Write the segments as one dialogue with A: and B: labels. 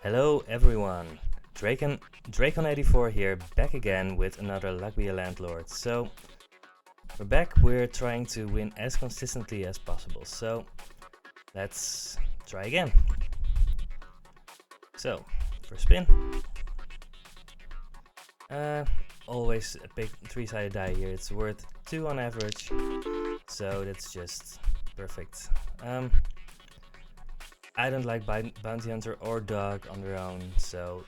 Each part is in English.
A: Hello everyone, Dracon84 here, back again with another Luck Be a Landlord. So, we're back, we're trying to win as consistently as possible, so let's try again. So, first spin. Always a big 3-sided die here, it's worth 2 on average, so that's just perfect. I don't like Bounty Hunter or Dog on their own, so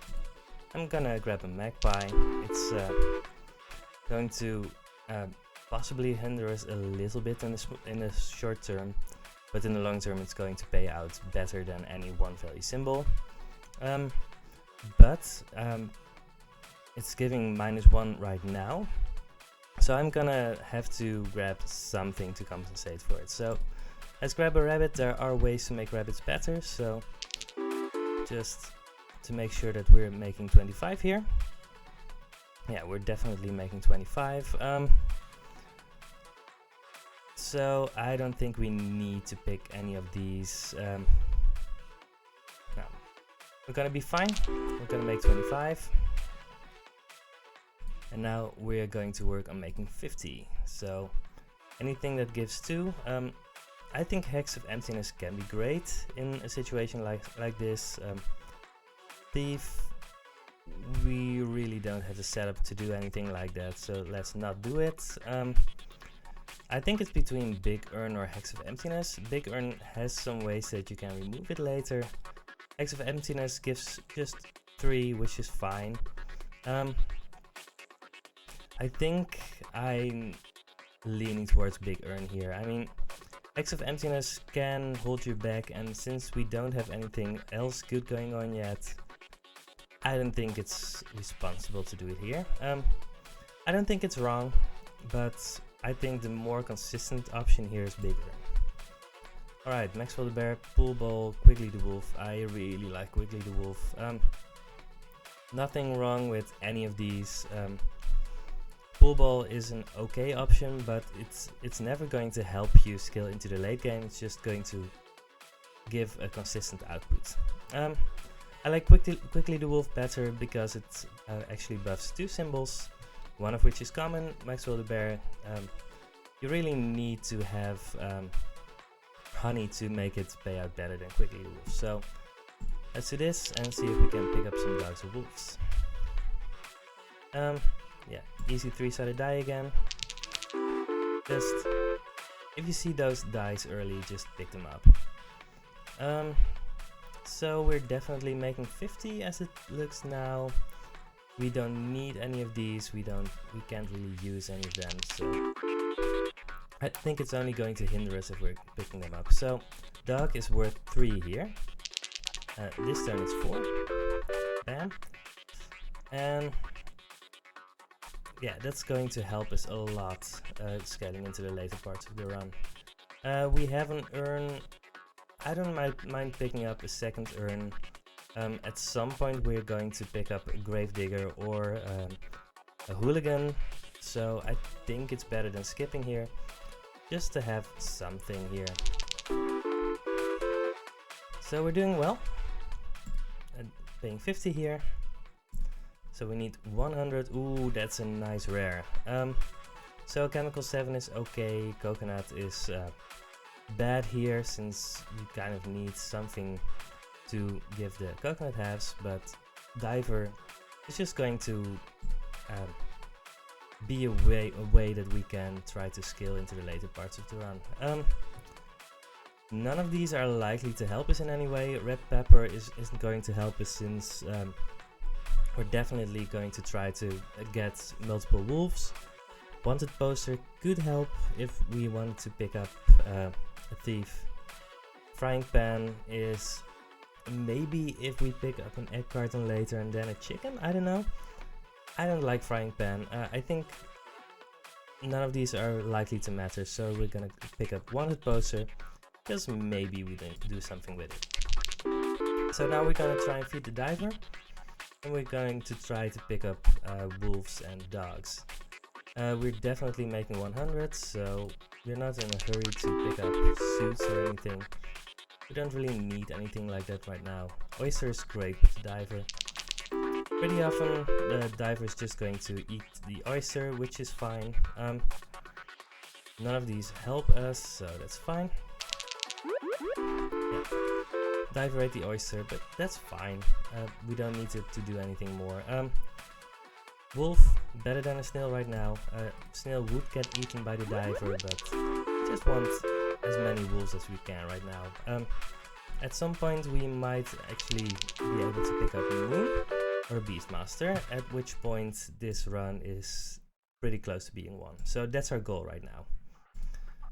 A: I'm gonna grab a Magpie. It's going to possibly hinder us a little bit in the short term, but in the long term it's going to pay out better than any one value symbol. But it's giving -1 right now, so I'm gonna have to grab something to compensate for it. So let's grab a rabbit. There are ways to make rabbits better, so just to make sure that we're making 25 here. Yeah, we're definitely making 25. So I don't think we need to pick any of these. No, we're gonna be fine. We're gonna make 25. And now we're going to work on making 50. So anything that gives 2. I think Hex of Emptiness can be great in a situation like this. Thief, we really don't have the setup to do anything like that, so let's not do it. I think it's between Big Urn or Hex of Emptiness. Big Urn has some ways that you can remove it later. Hex of Emptiness gives just 3, which is fine. I think I'm leaning towards Big Urn here. I mean, Hex of Emptiness can hold you back, and since we don't have anything else good going on yet, I don't think it's responsible to do it here. I don't think it's wrong, but I think the more consistent option here is Big Urn. Alright, Maxwell the Bear, Pool Ball, Quigley the Wolf. I really like Quigley the Wolf. Nothing wrong with any of these. Pool Ball is an okay option, but it's never going to help you scale into the late game. It's just going to give a consistent output. I like Quickly the Wolf better because it actually buffs 2 symbols, one of which is common, Maxwell the Bear. You really need to have honey to make it pay out better than Quickly the Wolf. So let's do this and see if we can pick up some dogs or wolves. Yeah, easy 3-sided die again. Just, if you see those dice early, just pick them up. So we're definitely making 50 as it looks now. We don't need any of these, we can't really use any of them, so I think it's only going to hinder us if we're picking them up. So Dog is worth 3 here. This turn it's 4. Bam. And yeah, that's going to help us a lot scaling into the later parts of the run. We have an urn. I don't mind picking up a second urn. At some point we're going to pick up a Gravedigger or a Hooligan, so I think it's better than skipping here, just to have something here. So we're doing well, paying 50 here. So we need 100. Ooh, that's a nice rare. So Chemical 7 is okay. Coconut is bad here, since you kind of need something to give the coconut halves, but Diver is just going to be a way that we can try to scale into the later parts of the run. None of these are likely to help us in any way. Red Pepper isn't going to help us, since we're definitely going to try to get multiple wolves. Wanted Poster could help if we wanted to pick up a Thief. Frying Pan is maybe if we pick up an egg carton later and then a chicken. I don't know. I don't like Frying Pan. I think none of these are likely to matter, so we're gonna pick up Wanted Poster, because maybe we do something with it. So now we're gonna try and feed the Diver, and we're going to try to pick up wolves and dogs. We're definitely making 100, so we're not in a hurry to pick up suits or anything. We don't really need anything like that right now. Oyster is great with the diver. Pretty often the diver is just going to eat the oyster, which is fine. None of these help us, so that's fine. Yeah. Diver ate the oyster, but that's fine. We don't need to do anything more. Wolf, better than a snail right now. Snail would get eaten by the diver, but we just want as many wolves as we can right now. At some point we might actually be able to pick up a moon or a beastmaster, at which point this run is pretty close to being won. So that's our goal right now.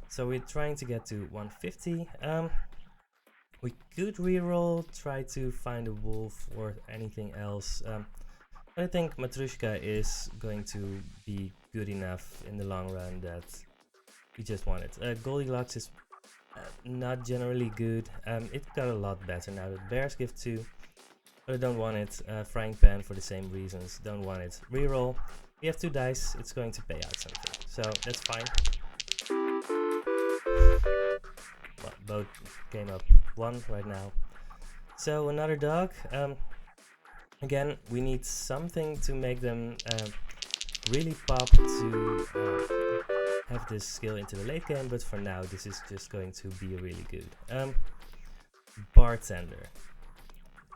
A: So we're trying to get to 150. We could reroll, try to find a wolf or anything else. But I think Matrushka is going to be good enough in the long run that we just want it. Goldilocks is not generally good. It got a lot better now that bears give 2. But I don't want it. Frying pan for the same reasons. Don't want it. Reroll. We have 2 dice. It's going to pay out something. So that's fine. Well, both came up 1 right now. So another dog. Again, we need something to make them really pop to have this skill into the late game, but for now this is just going to be really good. Bartender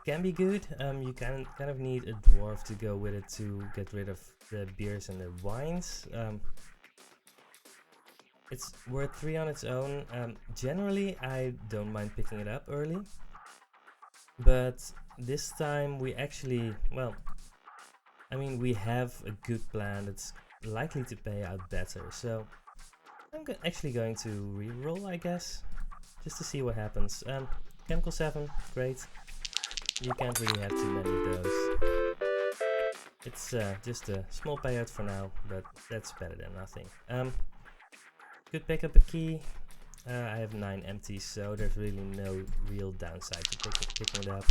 A: can be good. You kind of need a dwarf to go with it to get rid of the beers and the wines. It's worth 3 on its own. Generally I don't mind picking it up early, but this time we actually, well, I mean, we have a good plan that's likely to pay out better, so I'm actually going to reroll, I guess, just to see what happens. Chemical 7, great. You can't really have too many of those. It's just a small payout for now, but that's better than nothing. Could pick up a key. I have 9 empties, so there's really no real downside to picking it up.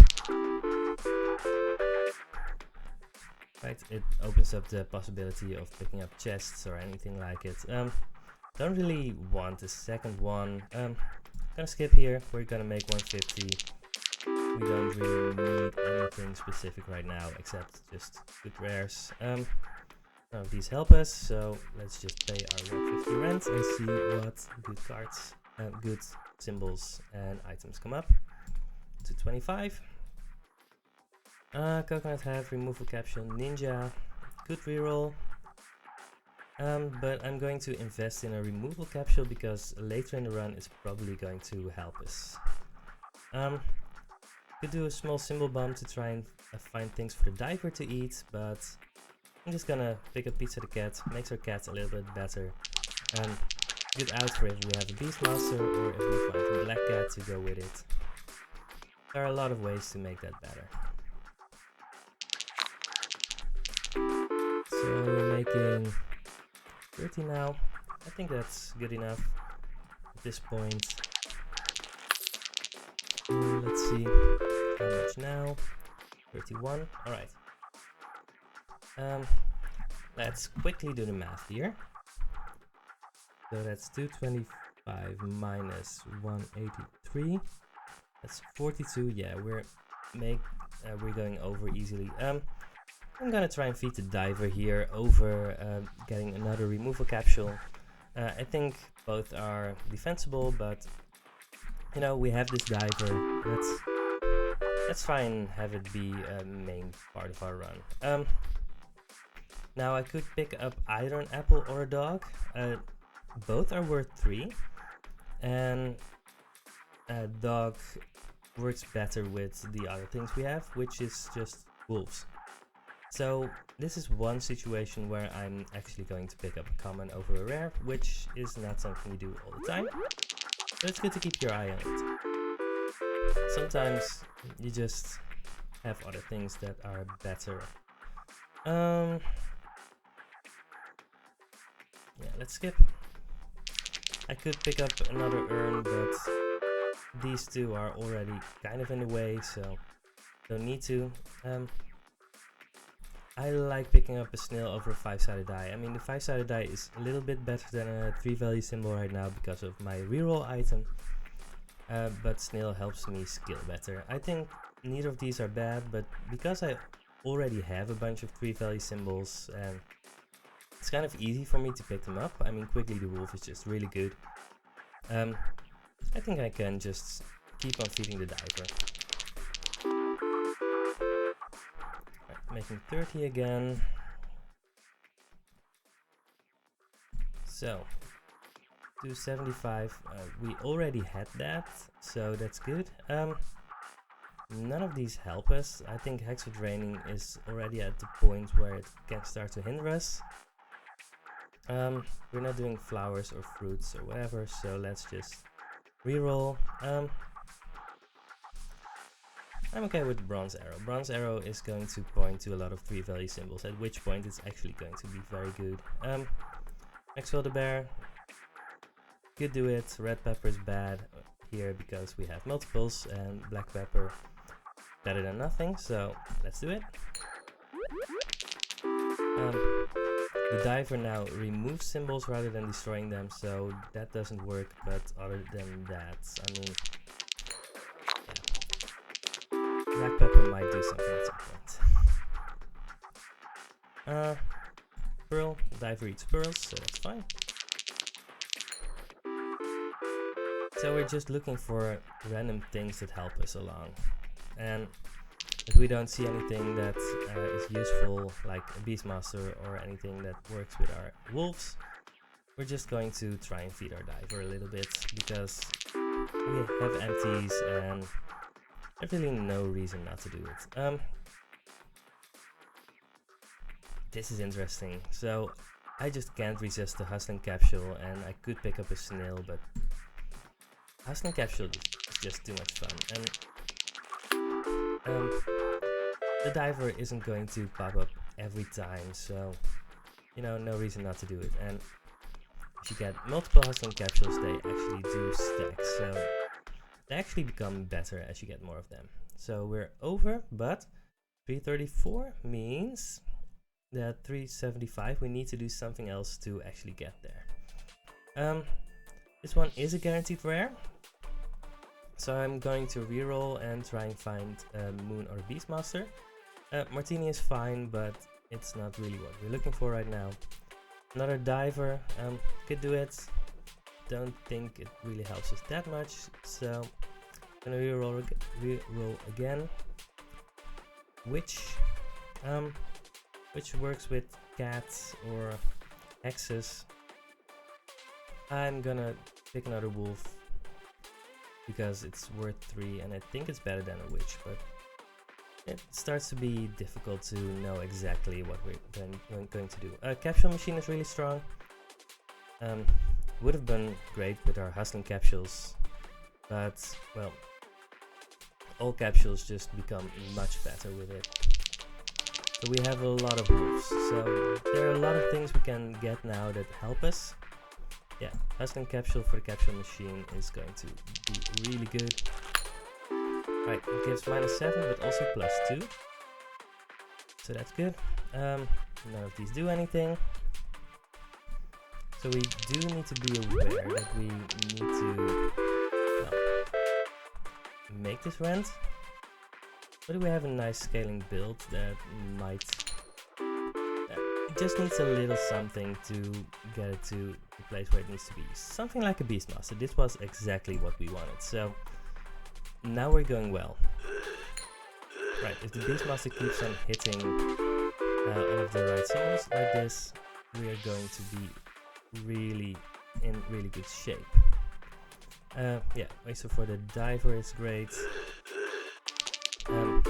A: Right, it opens up the possibility of picking up chests or anything like it. Don't really want a second one. Gonna skip here. We're gonna make 150. We don't really need anything specific right now except just good rares. None of these help us, so let's just pay our 150 rent and see what good cards, good symbols and items come up. To 25. Coconut hat, removal capsule, ninja, good reroll. But I'm going to invest in a removal capsule because later in the run it's probably going to help us. Could do a small symbol bomb to try and find things for the diver to eat, but I'm just gonna pick up Pizza the Cat, makes our cat a little bit better. Good out for if we have a Beastmaster or if we find a Black Cat to go with it. There are a lot of ways to make that better. So we're making 30 now. I think that's good enough at this point. Let's see how much now. 31. Alright. Let's quickly do the math here. So that's 225 minus 183. That's 42. Yeah, we're going over easily. I'm gonna try and feed the diver here over getting another removal capsule. I think both are defensible, but you know, we have this diver. Let's try and have it be a main part of our run. Now I could pick up either an apple or a dog. Both are worth 3, and a dog works better with the other things we have, which is just wolves. So this is one situation where I'm actually going to pick up a common over a rare, which is not something we do all the time. But it's good to keep your eye on it. Sometimes you just have other things that are better. Yeah, let's skip. I could pick up another urn, but these two are already kind of in the way, so don't need to. I like picking up a snail over a 5-sided die. I mean, the 5-sided die is a little bit better than a 3-value symbol right now because of my reroll item. but snail helps me skill better. I think neither of these are bad, but because I already have a bunch of 3 value symbols, and it's kind of easy for me to pick them up. I mean, quickly the wolf is just really good. I think I can just keep on feeding the diver. Right, making 30 again. So, 275, we already had that, so that's good. None of these help us. I think Hexer Draining is already at the point where it can start to hinder us. We're not doing flowers or fruits or whatever, so let's just reroll. I'm okay with the Bronze Arrow. Bronze Arrow is going to point to a lot of 3 value symbols, at which point it's actually going to be very good. Maxwell the Bear, could do it. Red Pepper is bad here because we have multiples, and Black Pepper better than nothing, so let's do it. The Diver now removes symbols rather than destroying them, so that doesn't work, but other than that, I mean, yeah. Black Pepper might do something at some point. Pearl, Diver eats pearls, so that's fine. So we're just looking for random things that help us along, and if we don't see anything that is useful, like a Beastmaster or anything that works with our wolves, we're just going to try and feed our diver a little bit, because we have empties and there's really no reason not to do it. This is interesting. So I just can't resist the Hustling Capsule, and I could pick up a snail, but Hustling Capsule is just too much fun. And the diver isn't going to pop up every time, so you know, no reason not to do it. And if you get multiple Hustling Capsules, they actually do stack, so they actually become better as you get more of them. So we're over, but 334 means that 375 we need to do something else to actually get there. This one is a guaranteed rare, so I'm going to reroll and try and find Moon or Beastmaster. Martini is fine, but it's not really what we're looking for right now. Another diver, could do it. Don't think it really helps us that much, so I'm gonna reroll again. Which works with cats or hexes. I'm gonna pick another wolf because it's worth 3, and I think it's better than a witch, but it starts to be difficult to know exactly what we're going to do. Capsule Machine is really strong. Would have been great with our Hustling Capsules, but well, all capsules just become much better with it. So we have a lot of wolves, so there are a lot of things we can get now that help us. Yeah, Hustling Capsule for the Capsule Machine is going to be really good. Right, it gives -7 but also +2, so that's good. None of these do anything, so we do need to be aware that we need to make this rent. But we have a nice scaling build that might... it just needs a little something to get it to the place where it needs to be. Something like a Beastmaster. This was exactly what we wanted. So now we're going well. Right, if the Beastmaster keeps on hitting all of the right symbols like this, we are going to be really in really good shape. Yeah, so for the diver is great. So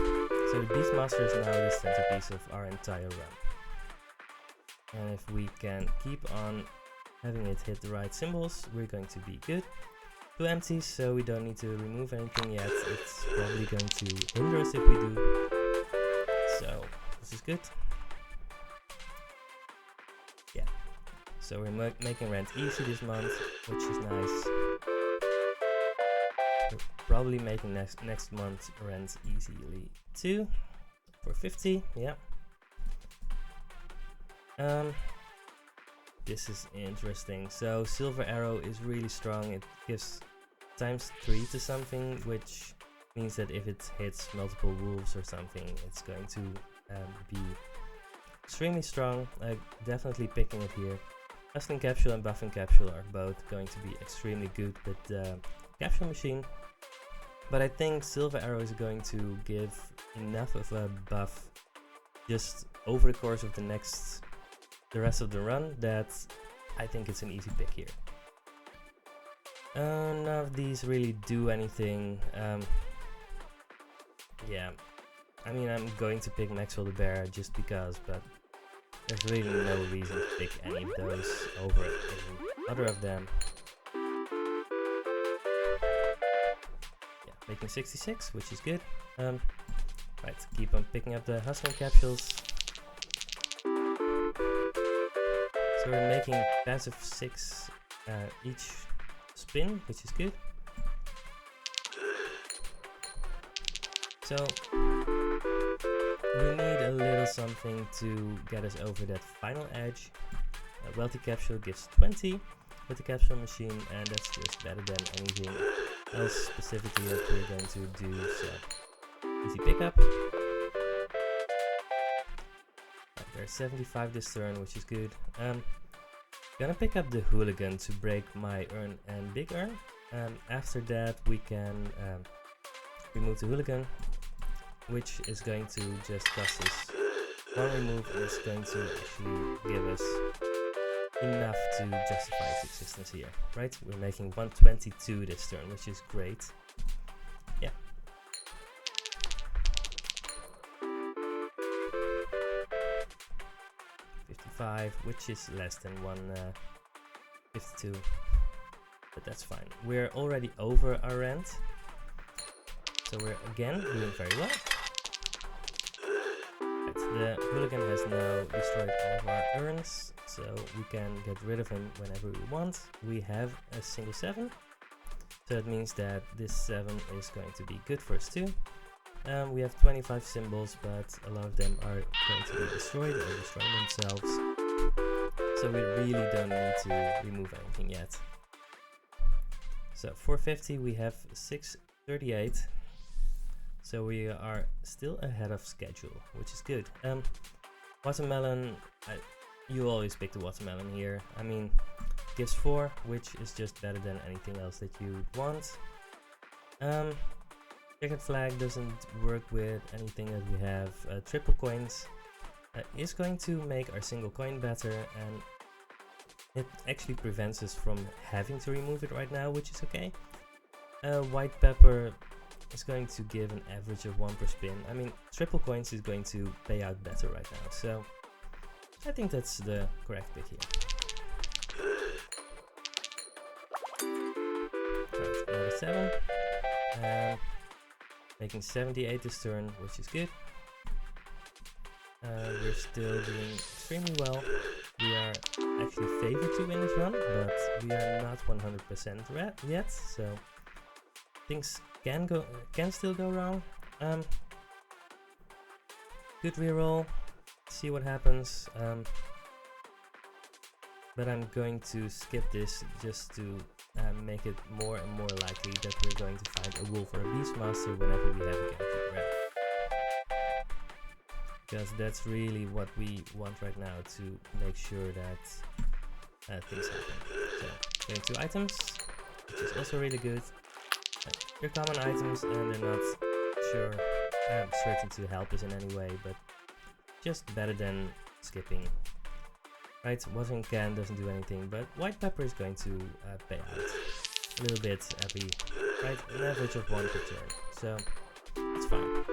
A: the Beastmaster is now the centerpiece of our entire run. And if we can keep on having it hit the right symbols, we're going to be good. 2 empties, so we don't need to remove anything yet. It's probably going to hinder us if we do. So this is good. Yeah. So we're making rent easy this month, which is nice. We're probably making next month rent easily too. For 50, yeah. This is interesting. So Silver Arrow is really strong. It gives times 3 to something, which means that if it hits multiple wolves or something, it's going to be extremely strong. Definitely picking it here. Hustling Capsule and Buffing Capsule are both going to be extremely good with the Capsule Machine. But I think Silver Arrow is going to give enough of a buff just over the course of the rest of the run that I think it's an easy pick here. None of these really do anything. Yeah, I mean, I'm going to pick Maxwell the Bear just because, but there's really no reason to pick any of those over any other of them. Yeah, making 66, which is good. Right, keep on picking up the Hustling Capsules. So we're making passive 6 each spin, which is good. So we need a little something to get us over that final edge. A Wealthy Capsule gives 20 with the Capsule Machine, and that's just better than anything else specifically that we're going to do. So easy pickup. Right, we're 75 this turn, which is good. Gonna pick up the Hooligan to break my Urn and Big Urn. After that we can remove the Hooligan, which is going to just cost us one remove, and it's going to actually give us enough to justify its existence here. Right, we're making 122 this turn, which is great. Yeah. Which is less than 152, but that's fine. We're already over our rent, so we're again doing very well. Right, the Hooligan has now destroyed all of our urns, so we can get rid of him whenever we want. We have a single 7, so that means that this 7 is going to be good for us too. We have 25 symbols, but a lot of them are going to be destroyed or destroying themselves. So we really don't need to remove anything yet. So 450, we have 638. So we are still ahead of schedule, which is good. Watermelon, you always pick the watermelon here. I mean, gives 4, which is just better than anything else that you want. Checkered Flag doesn't work with anything that we have. Triple coins is going to make our single coin better, and it actually prevents us from having to remove it right now, which is okay. White Pepper is going to give an average of 1 per spin. I mean, triple coins is going to pay out better right now, so I think that's the correct pick here. Right, another 7. Making 78 this turn, which is good. We're still doing extremely well. We are actually favored to win this run, but we are not 100% yet, so things can still go wrong. Good reroll, see what happens. But I'm going to skip this just to make it more and more likely that we're going to find a wolf or a beastmaster whenever we have a guaranteed red. Because that's really what we want right now to make sure that things happen. So, getting 2 items, which is also really good. They're common items and they're not certain to help us in any way, but just better than skipping. Right, Watering Can doesn't do anything, but White Pepper is going to pay out a little bit every, right, an average of 1 per turn, so it's fine.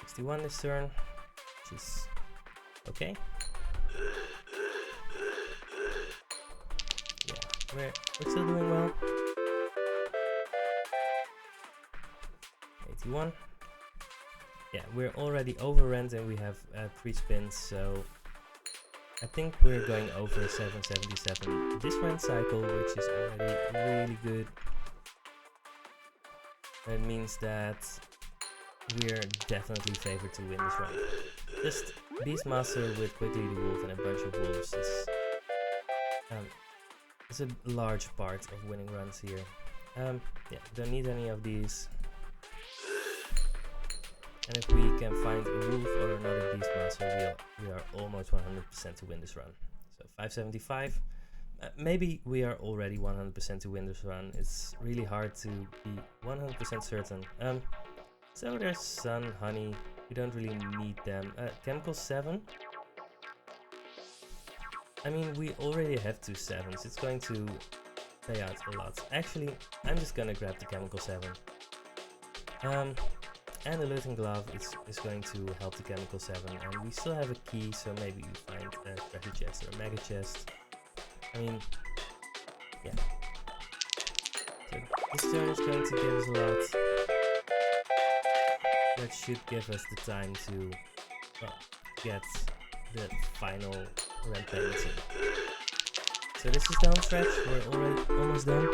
A: 61 this turn, which is okay. Yeah, we're still doing well. 81. Yeah, we're already over rent and we have 3 spins, so I think we're going over 777 this rent cycle, which is already really good. That means that we're definitely favored to win this run. Just Beastmaster with Quickly the Wolf and a bunch of wolves is is a large part of winning runs here. Yeah, don't need any of these. And if we can find a wolf or another beast monster, we are almost 100% to win this run. So 575. Maybe we are already 100% to win this run. It's really hard to be 100% certain. So there's sun, honey. We don't really need them. Chemical 7. I mean, we already have 2 7s. It's going to pay out a lot. Actually, I'm just gonna grab the chemical 7. And the looting glove is going to help the chemical 7. And we still have a key, so maybe we find a treasure chest or a mega chest. I mean, yeah. So this turn is going to give us a lot. That should give us the time to, well, get the final rent payments in. So this is the home stretch. We're already almost done.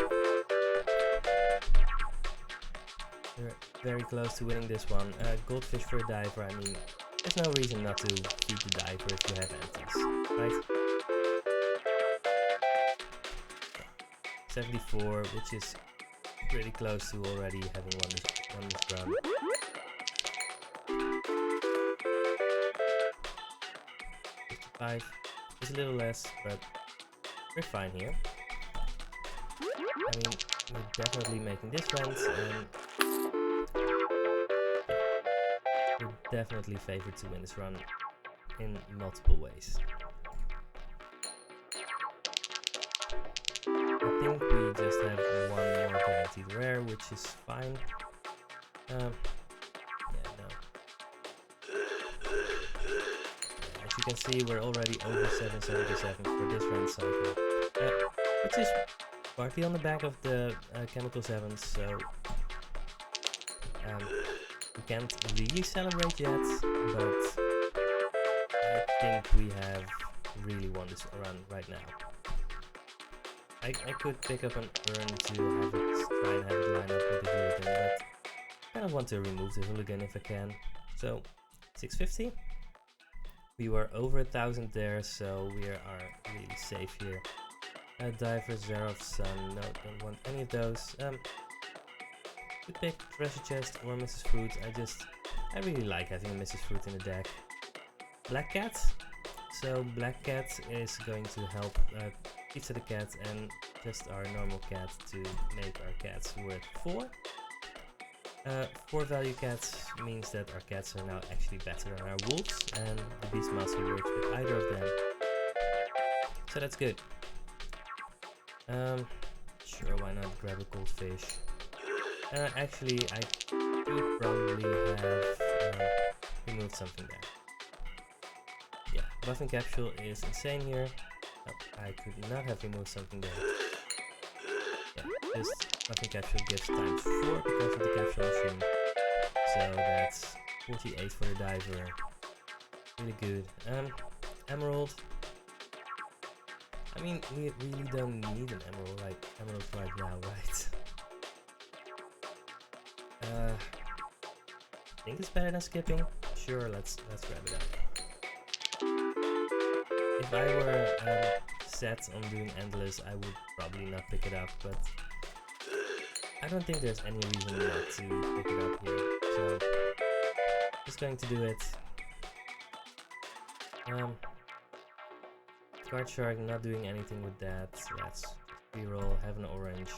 A: We're very close to winning this one. Goldfish for a diver. I mean, there's no reason not to feed the diver if you have empties, right? 74, which is pretty close to already having won this run. 55 is a little less, but we're fine here. I mean, we're definitely making this rent, and we're definitely favored to win this run in multiple ways. I think we just have one more guaranteed rare, which is fine. Yeah, no. As you can see, we're already over 777 for this run cycle, which is partly on the back of the chemical 7s, so we can't really celebrate yet, but I think we have really won this run right now. I could pick up an urn to have it, try and have it line up with the hooligan, but I kind of want to remove the hooligan if I can. So 650. We were over 1,000 there, so we are really safe here. Diver, Xerox, Sun, no, don't want any of those. Could pick Treasure Chest or Mrs. Fruit. I really like having a Mrs. Fruit in the deck. Black Cat. So Black Cat is going to help Pizza the Cat and just our normal cat to make our cats worth 4. 4 value cats means that our cats are now actually better than our wolves, and the Beastmaster works with either of them. So that's good. Sure, why not grab a goldfish? Actually, I could probably have removed something there. Yeah, buffing capsule is insane here. Oh, I could not have removed something there. Yeah, this buffing capsule gives times 4 because of the capsule machine. So that's 48 for the diver. Really good. Emerald. I mean, we really don't need an emerald right now, right? I think it's better than skipping. Sure, let's grab it up. If I were set on doing endless, I would probably not pick it up, but I don't think there's any reason not to pick it up here. So just going to do it. Card Shark, not doing anything with that. Let's reroll, have an orange.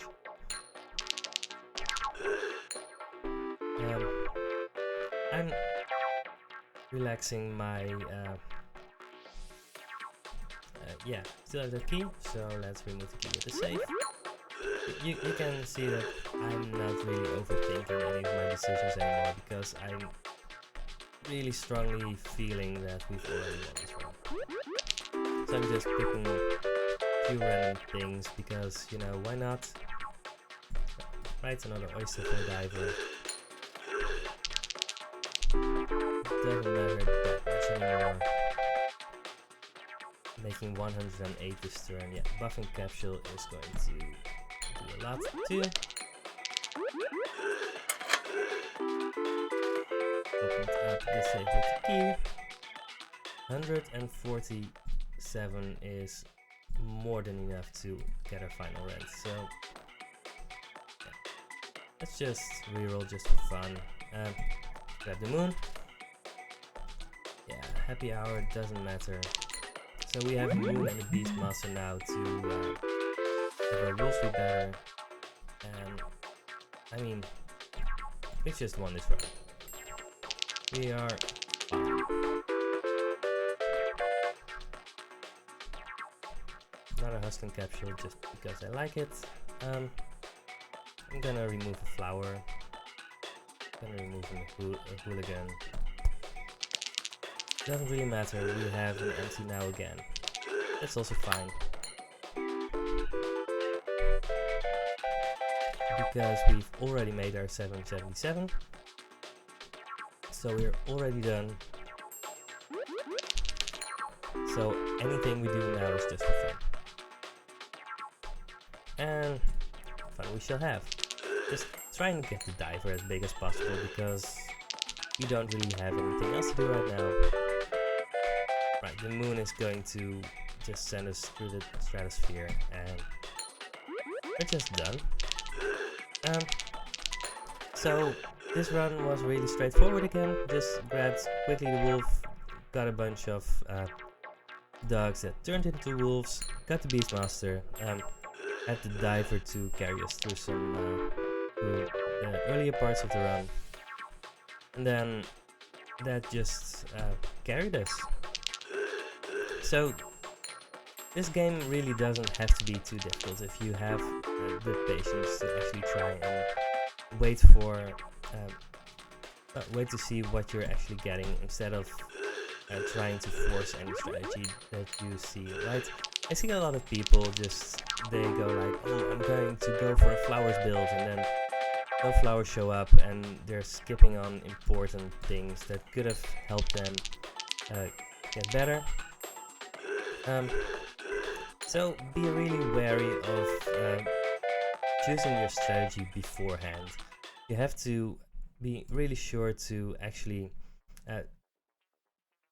A: I'm relaxing my yeah, still have the key, so let's remove the key with the safe. You can see that I'm not really overthinking any of my decisions anymore, because I'm really strongly feeling that we've already won this one. So I'm just picking a few random things because, you know, why not? Right, another oyster for a diver. Doesn't matter that much anymore. Making 108 this turn. Yeah, buffing capsule is going to do a lot too. Opened up the safe with the key. 147 is more than enough to get our final rent. So yeah. Let's just reroll just for fun. Grab the moon. Yeah, happy hour, doesn't matter. So we have Moon and the Beastmaster now to have our wolves be better. And I mean, we just won this run. We are fine. Another Husking Capsule just because I like it. I'm gonna remove a flower. Gonna remove a hooligan. Doesn't really matter, we have an empty now again. That's also fine. Because we've already made our 777. So we're already done. So anything we do now is just for fun. And fun we shall have. Just try and get the diver as big as possible because we don't really have anything else to do right now. Right, the moon is going to just send us through the stratosphere and we're just done. So this run was really straightforward again. Just grabbed quickly the wolf, got a bunch of dogs that turned into wolves, got the Beastmaster, had the diver to carry us through some earlier parts of the run, and then that just carried us. So this game really doesn't have to be too difficult if you have the patience to actually try and wait to see what you're actually getting instead of trying to force any strategy that you see, right? I see a lot of people they go like, oh, I'm going to go for a flowers build, and then no flowers show up and they're skipping on important things that could have helped them get better. So be really wary of choosing your strategy beforehand. You have to be really sure to actually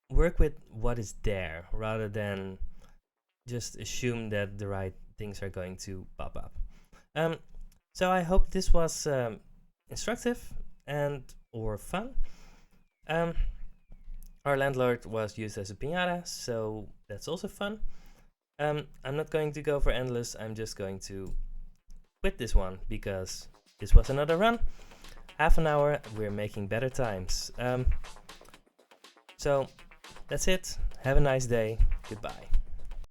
A: work with what is there rather than just assume that the right things are going to pop up. So I hope this was instructive and or fun. Our landlord was used as a piñata, so that's also fun. I'm not going to go for endless, I'm just going to quit this one because this was another run. Half an hour, we're making better times. So that's it. Have a nice day. Goodbye.